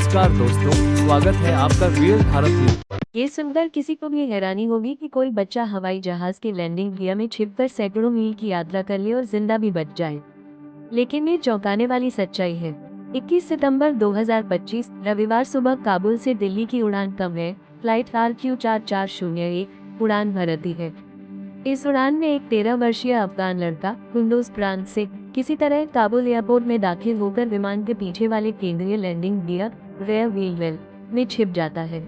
नमस्कार दोस्तों, स्वागत है आपका रियल भारत न्यूज। ये सुनकर किसी को भी हैरानी होगी कि कोई बच्चा हवाई जहाज के लैंडिंग गियर में छिपकर सैकड़ों मील की यात्रा कर ले और जिंदा भी बच जाए। लेकिन ये चौंकाने वाली सच्चाई है। 21 सितंबर 2025 रविवार सुबह काबुल से दिल्ली की उड़ान कम है, फ्लाइट RQ4401 उड़ान भरती है। इस उड़ान में एक 13 वर्षीय अफगान लड़का कुंदूज प्रांत से किसी तरह काबुल एयरपोर्ट में दाखिल होकर विमान के पीछे वाले केंद्रीय landing gear rear wheel well में छिप जाता है।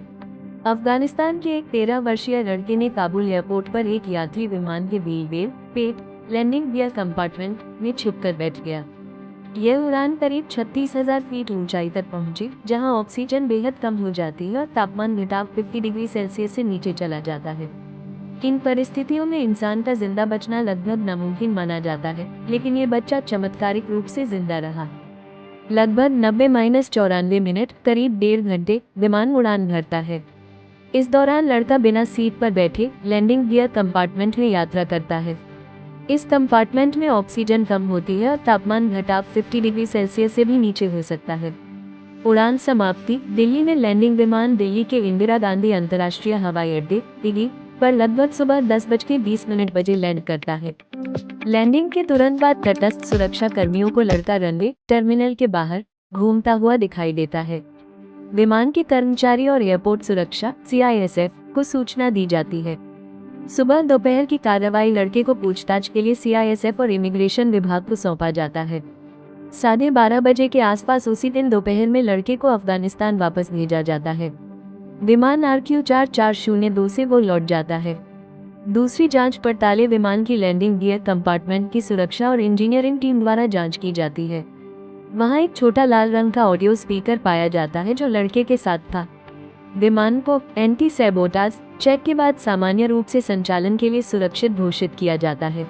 अफगानिस्तान के एक 13 वर्षीय लड़के ने काबुल एयरपोर्ट पर एक यात्री विमान के व्हील वेल पेट लैंडिंग गियर कंपार्टमेंट में छिपकर बैठ गया। यह उड़ान करीब 36,000 फीट ऊंचाई तक पहुंची, जहां ऑक्सीजन बेहद कम हो जाती है और तापमान घटाव 50 डिग्री सेल्सियस से नीचे चला जाता है। इन परिस्थितियों में इंसान का जिंदा बचना लगभग नामुमकिन माना जाता है, लेकिन ये बच्चा चमत्कारिक रूप से जिंदा रहा। लगभग 90-94 मिनट करीब 1.5 घंटे विमान उड़ान भरता है। इस दौरान लड़का बिना सीट पर बैठे लैंडिंग गियर कंपार्टमेंट में यात्रा करता है। इस कंपार्टमेंट में ऑक्सीजन कम होती है और तापमान घटाव 50 डिग्री सेल्सियस से भी नीचे हो सकता है। उड़ान समाप्ति दिल्ली में लैंडिंग विमान दिल्ली के इंदिरा गांधी अंतर्राष्ट्रीय हवाई अड्डे दिल्ली पर लगभग सुबह 10:20 बजे लैंड करता है। लैंडिंग के तुरंत बाद तटस्थ सुरक्षा कर्मियों को लड़का रनवे टर्मिनल के बाहर घूमता हुआ दिखाई देता है। विमान के कर्मचारी और एयरपोर्ट सुरक्षा CISF को सूचना दी जाती है। सुबह दोपहर की कार्रवाई लड़के को पूछताछ के लिए CISF और इमिग्रेशन विभाग को सौंपा जाता है। 12:30 बजे के आसपास उसी दिन दोपहर में लड़के को अफगानिस्तान वापस भेजा जाता है। विमान RQ4402 से वो लौट जाता है। दूसरी जांच पड़तालें विमान की लैंडिंग गियर कंपार्टमेंट की सुरक्षा और इंजीनियरिंग टीम द्वारा जांच की जाती है। वहां एक छोटा लाल रंग का ऑडियो स्पीकर पाया जाता है जो लड़के के साथ था। विमान को एंटी सैबोटाज चेक के बाद सामान्य रूप से संचालन के लिए सुरक्षित घोषित किया जाता है।